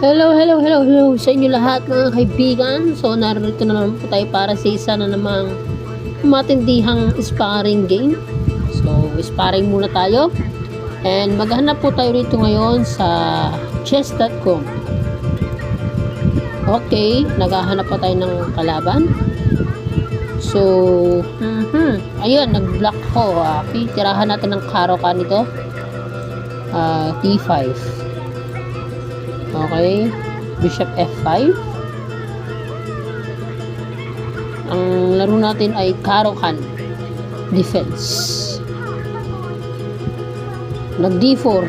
Hello sa inyo lahat mga kaibigan. So narito na naman po tayo para sa isa na namang matindihang sparring game. So sparring muna tayo. And maghanap po tayo rito ngayon sa chess.com. Okay, naghahanap pa tayo ng kalaban. So, ayun, nag-block ko. Tirahan natin ng Caro-Kann nito. D5. Okay, Bishop F5. Ang laro natin ay Caro-Kann defense. Nag D4.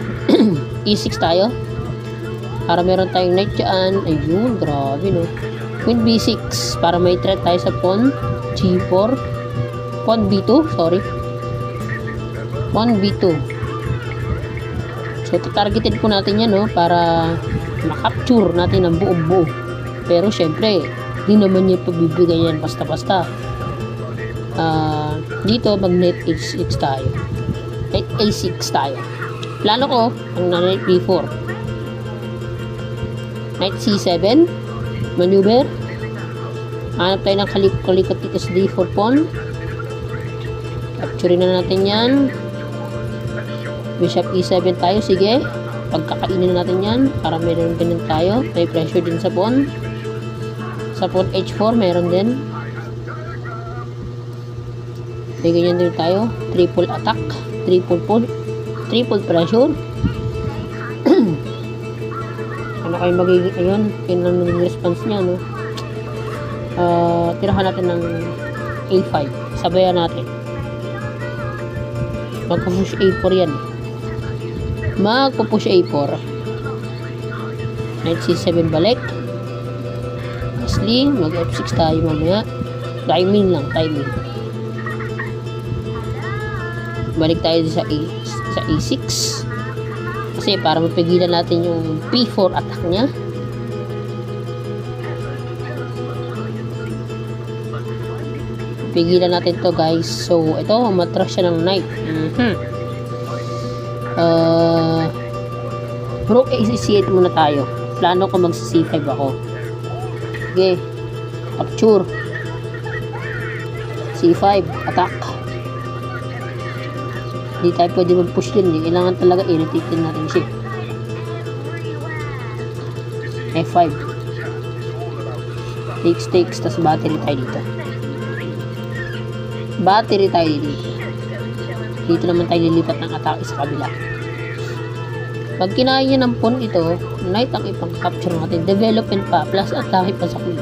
E6 tayo para meron tayong knight dyan. Ayun, grabe no. Queen B6 para may threat tayo sa pawn. G4. Pawn B2, sorry. Pawn B2. So, targeted po natin yan, no, para makapture natin ang buong buo. Pero, syempre, di naman niya pabibigay yan basta-basta. Dito, mag-knight H6 tayo. Knight A6 tayo. Plano ko, ang knight B4. Knight C7. Maneuver. Hanap tayo ng kalikot dito sa D4 pawn. Capture na natin yan. Bishop E7 tayo, sige. Pagkakainin natin yan para meron ganun tayo. May pressure din sa pawn. Sa pawn H4 meron din. May ganyan din tayo. Triple attack. Triple pressure. Ano kayo magiging, ayun, yun ang naging response niya, no? Tirahan natin ng A5. Sabayan natin. Magpupush A4 yan. Magpupush A4. Knight C7 balik. Lastly, mag F6 tayo mamaya. Timing lang, timing. Balik tayo sa A6. Kasi para mapigilan natin yung P4 attack niya. Pigilan natin to, guys. So, ito, matras siya ng knight. Rook A8 muna tayo. Plano ko mag C5 ako. Okay. Capture. C5. Attack. Hindi tayo pwede mag-push din. Kailangan talaga irritate din natin siya. F5. Takes. Tas battery tayo dito. Battery tayo dito. Dito naman tayo lilipat ng atake sa kabila. Pag kinain niya ng pawn ito, knight ang ipang capture natin. Development pa, plus atake pa sa queen.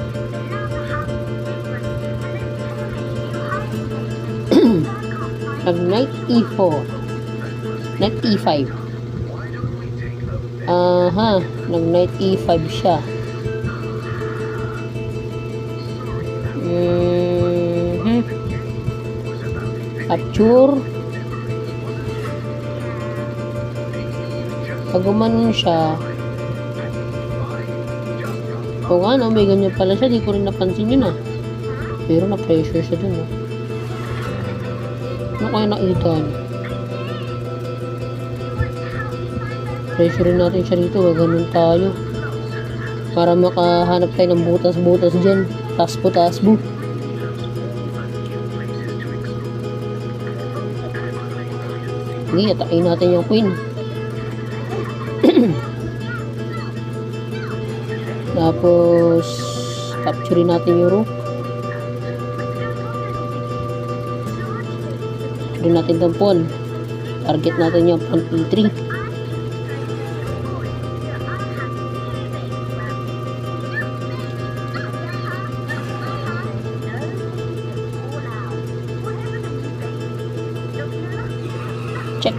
Pag knight E4, knight E5. Nag knight E5 siya. Capture. Pag gumanon siya, o nga no, may ganyan pala siya, di ko rin napansin yun pero na-pressure siya dun ano kaya nakita niyo? Pressure rin natin siya dito, gano'n tayo para makahanap tayo ng butas-butas dyan. Tasbo. Sige, atakin natin yung queen. Tapos capture natin yung rook. Capture natin itong pawn. Target natin yung pawn E3. Check.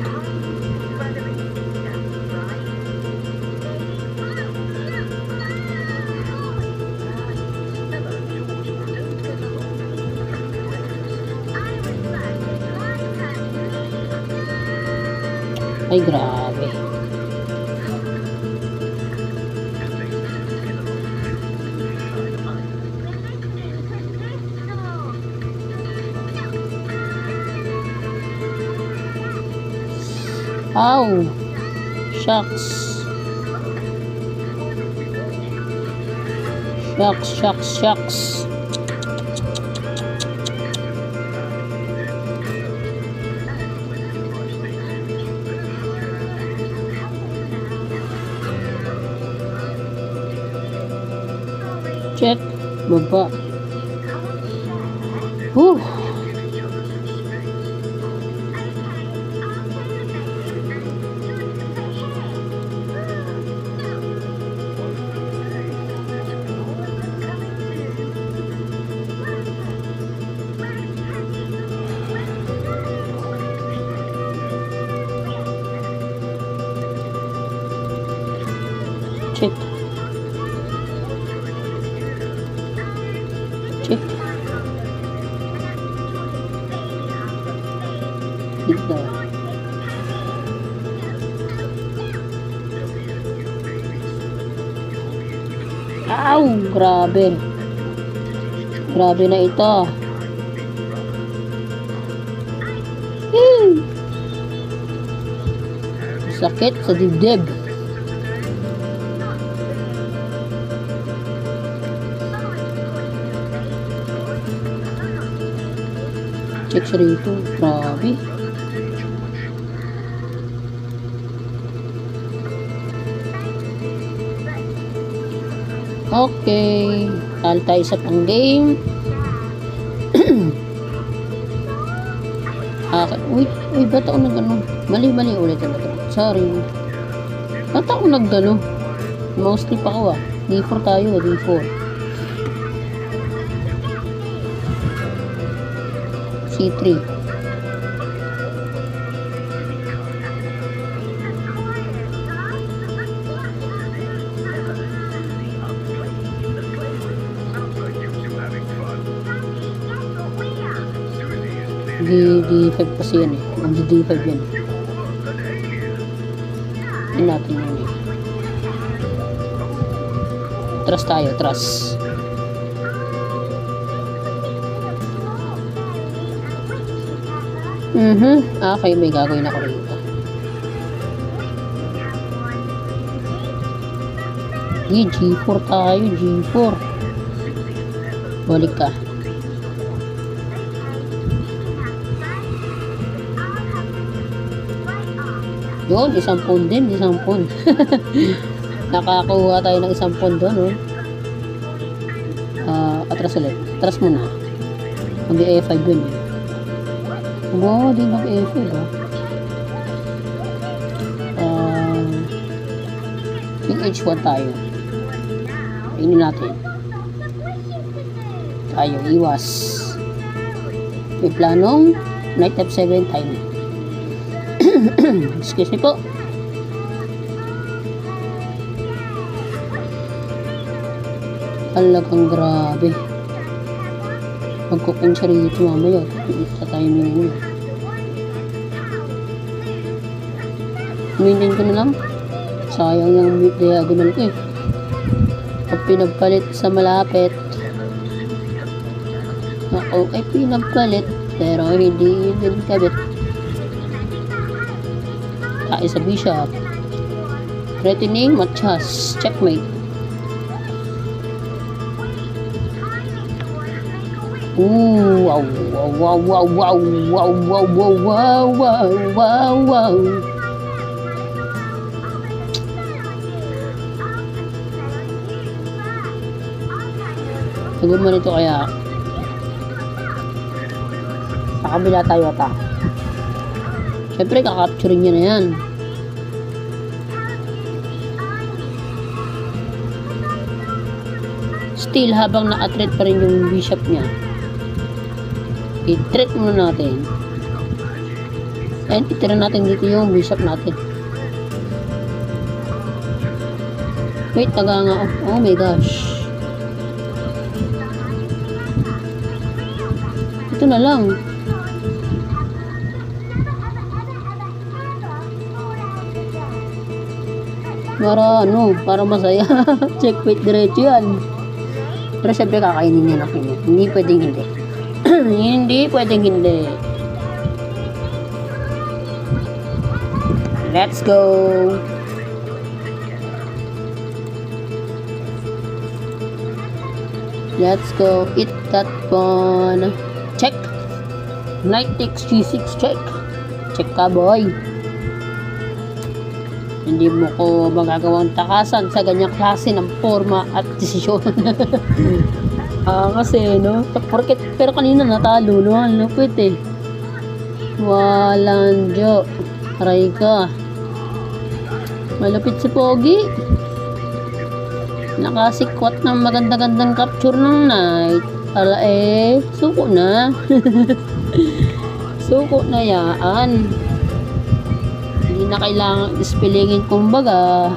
Ay, grabe. Ow! Shucks. Shucks. Check. Baba. Whew. Check. Dito. Ow! Grabe. Grabe na ito. Sakit sa dibdib. Check siya rito. Grabe. Okay. Talo tayo sa pang game. Uy, ba't ako nag-ano? Mali ulit ano to. Sorry. Ba't ako nag-ano? Mostly pa ako D4 tayo, D4. C3. D5 kasi yan D5 yan. Hindi natin yun Trust tayo, trust. Okay, may gagawin ako rito. G4 tayo, G4. Balik ka. Yun, isang pond din, isang pond. Nakakuha tayo ng isang pond doon, atras ulit. Atras muna. Mag-E5 yun Wow, di mag-E5 King H1 tayo. Ini natin. Tayo, iwas. May planong Knight F7 time. Excuse me po. Talagang grabe. Magkukin siya rito mamaya. Sa timing niya. Maintain ko na lang. Sayang yung diagonal ko Pag pinagpalit sa malapit. Ako ay pinagpalit. Pero hindi din kabit. Tayo sa bishop. Threatening, matchas. Checkmate. Ooh, wow. Sagot mo nito kaya. Sa kabila tayo ata. Siyempre, kakapturin niya na yan. Still, habang na-attrete pa rin yung bishop niya. I-treat muna natin. And itira natin dito yung bishop natin. Wait, taga nga. Oh my gosh. Ito na lang. Para masaya. Checkmate diretso yan. Pero syempre kakainin niya na kanya. Hindi pwedeng hindi. Hindi pwedeng hindi. Let's go. Let's go eat that one. Check. Nitex G6 check. Check ka, boy. Hindi mo ko magagawang takasan sa ganyang klase ng forma at desisyon. Kasi, no? Pero kanina natalo, no? Ang lupit, eh. Walang jo. Aray ka. Malupit si Pogi. Nakasikwat ng maganda-gandang capture ng night. Ala suko na. Suko na yaan. Hindi na kailangan ispilingin kumbaga.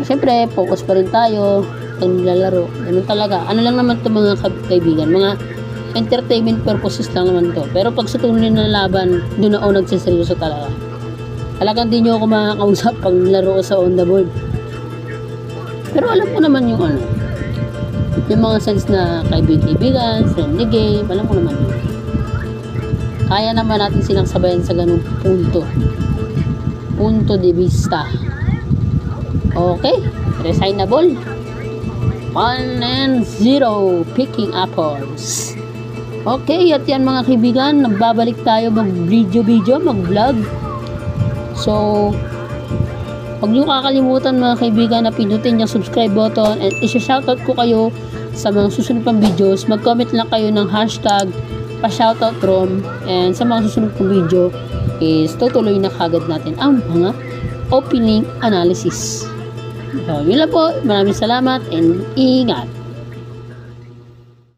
Siyempre, focus pa rin tayo sa nilalaro. Ganun talaga. Ano lang naman to mga kaibigan, mga entertainment purposes lang naman to. Pero pag sa tunay na laban, doon ako nagsiseryoso talaga. Talagang di nyo ako makakausap pag nilaro ko sa on the board. Pero alam ko naman yung yung mga sense na kaibigan, friendly game, alam ko naman yun. Kaya naman natin silang sabayan sa ganung punto de vista. Okay, resignable. 1-0 picking apples. Okay, at yan mga kaibigan, nagbabalik tayo mag-vlog. So, huwag niyo kakalimutan mga kaibigan na pindutin yung subscribe button and isa-shoutout ko kayo sa mga susunod pang videos. Mag-comment lang kayo ng hashtag pa-shoutout Rom, and sa mga susunod pang video is tutuloy na kagad natin ang mga opening analysis. So, yun lang po. Maraming salamat and ingat.